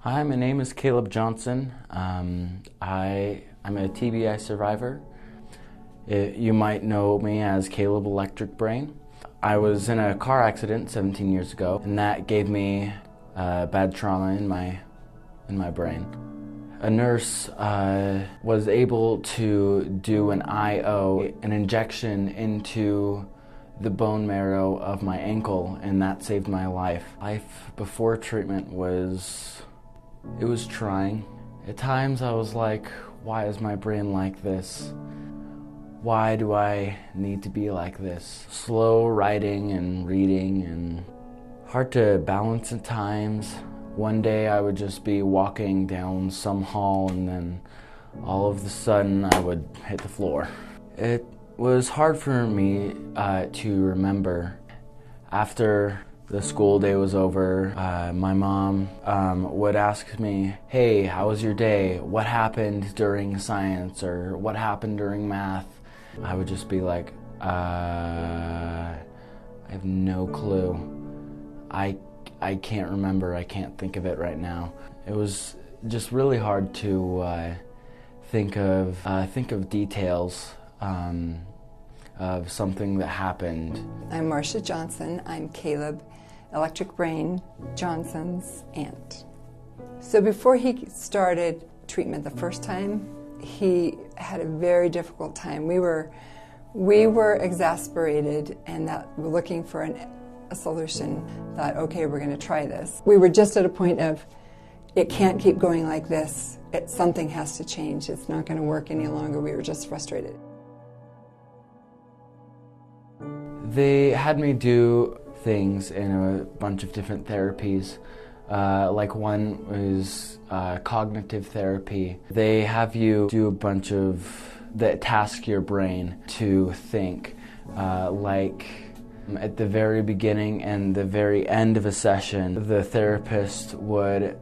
Hi, my name is Caleb Johnson. I'm a TBI survivor. You might know me as Caleb Electric Brain. I was in a car accident 17 years ago, and that gave me bad trauma in my brain. A nurse was able to do an IO, an injection into the bone marrow of my ankle, and that saved my life. Life before treatment was trying. At times I was like, why is my brain like this? Why do I need to be like this? Slow writing and reading and hard to balance at times. One day I would just be walking down some hall and then all of a sudden I would hit the floor. It was hard for me to remember. After the school day was over, my mom would ask me, hey, how was your day? What happened during science or what happened during math? I would just be like, I have no clue. I can't remember, I can't think of it right now. It was just really hard to think of details of something that happened. I'm Marcia Johnson. I'm Caleb Electric Brain Johnson's aunt. So before he started treatment the first time, he had a very difficult time. We were exasperated and that we're looking for a solution. Thought, okay, we're going to try this. We were just at a point of, it can't keep going like this. Something has to change. It's not going to work any longer. We were just frustrated. They had me do things in a bunch of different therapies. Like one was cognitive therapy. They have you do a bunch that task your brain to think. Like at the very beginning and the very end of a session, the therapist would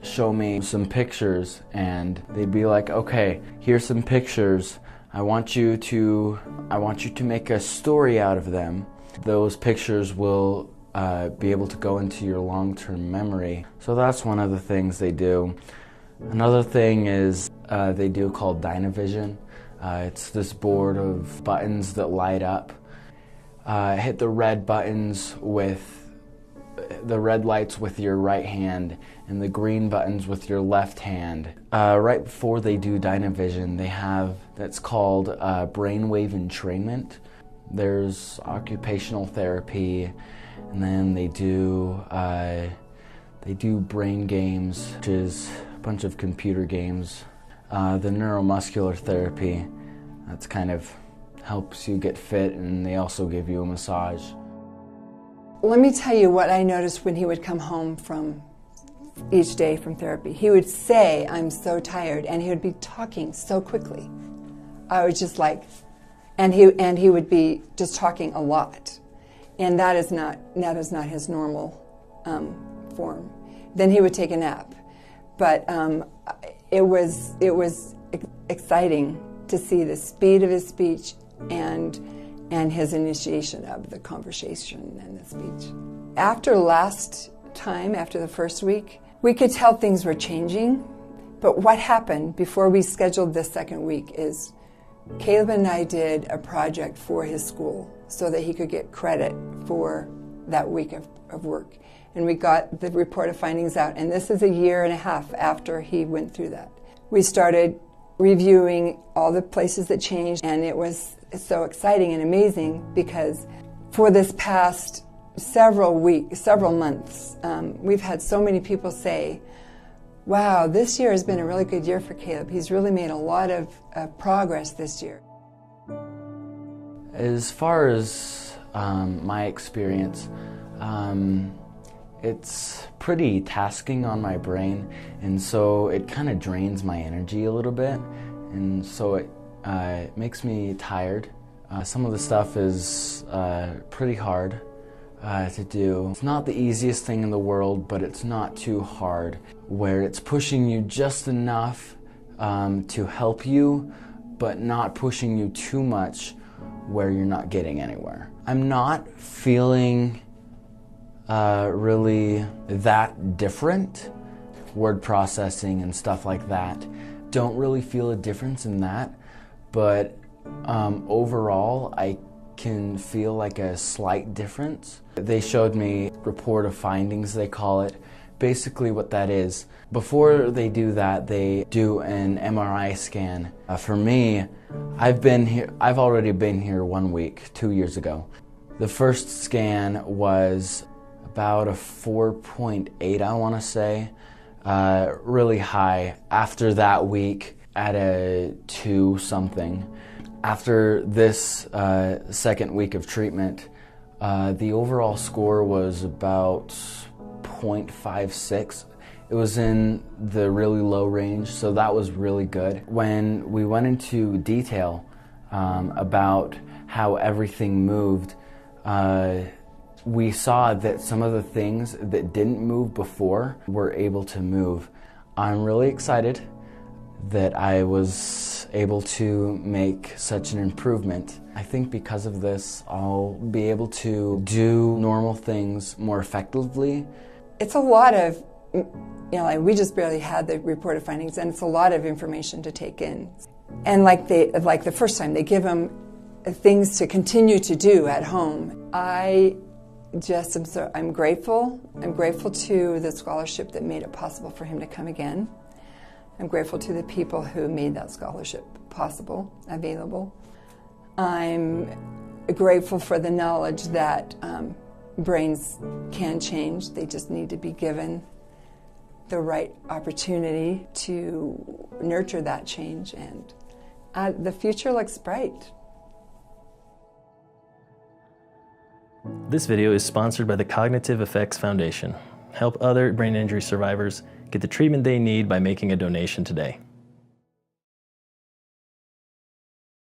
show me some pictures and they'd be like, okay, here's some pictures. I want you to make a story out of them. Those pictures will be able to go into your long-term memory. So that's one of the things they do. Another thing is they do called Dynavision. It's this board of buttons that light up. Hit the red buttons with the red lights with your right hand and the green buttons with your left hand. Right before they do Dynavision, they have that's called brainwave entrainment. There's occupational therapy, and then they do brain games, which is a bunch of computer games. The neuromuscular therapy, that's kind of helps you get fit, and they also give you a massage. Let me tell you what I noticed when he would come home from each day from therapy. He would say, I'm so tired, and he would be talking so quickly. I was just like, and he would be just talking a lot. And that is not his normal form. Then he would take a nap. But it was exciting to see the speed of his speech and his initiation of the conversation and the speech. After the first week, we could tell things were changing, but what happened before we scheduled this second week is Caleb and I did a project for his school so that he could get credit for that week of work. And we got the report of findings out, and this is a year and a half after he went through that. We started reviewing all the places that changed, and it was so exciting and amazing because for this past several months, we've had so many people say, wow, this year has been a really good year for Caleb. He's really made a lot of progress this year. As far as my experience, it's pretty tasking on my brain, and so it kind of drains my energy a little bit, and so it makes me tired. Some of the stuff is pretty hard to do. It's not the easiest thing in the world, but it's not too hard, where it's pushing you just enough to help you, but not pushing you too much where you're not getting anywhere. I'm not feeling really that different, word processing and stuff like that. Don't really feel a difference in that, but overall I can feel like a slight difference. They showed me report of findings, they call it. Basically what that is, before they do that, they do an MRI scan. For me, I've already been here 1 week, 2 years ago. The first scan was about a 4.8, I want to say, really high. After that week, at a 2 something. After this second week of treatment, the overall score was about 0.56. It was in the really low range, so that was really good. When we went into detail about how everything moved, we saw that some of the things that didn't move before were able to move. I'm really excited that I was able to make such an improvement. I think because of this, I'll be able to do normal things more effectively. It's a lot of, like we just barely had the reported findings, and it's a lot of information to take in. And like the first time, they give him things to continue to do at home. I'm grateful. I'm grateful to the scholarship that made it possible for him to come again. I'm grateful to the people who made that scholarship possible, available. I'm grateful for the knowledge that brains can change. They just need to be given the right opportunity to nurture that change, and the future looks bright. This video is sponsored by the Cognitive Effects Foundation. Help other brain injury survivors get the treatment they need by making a donation today.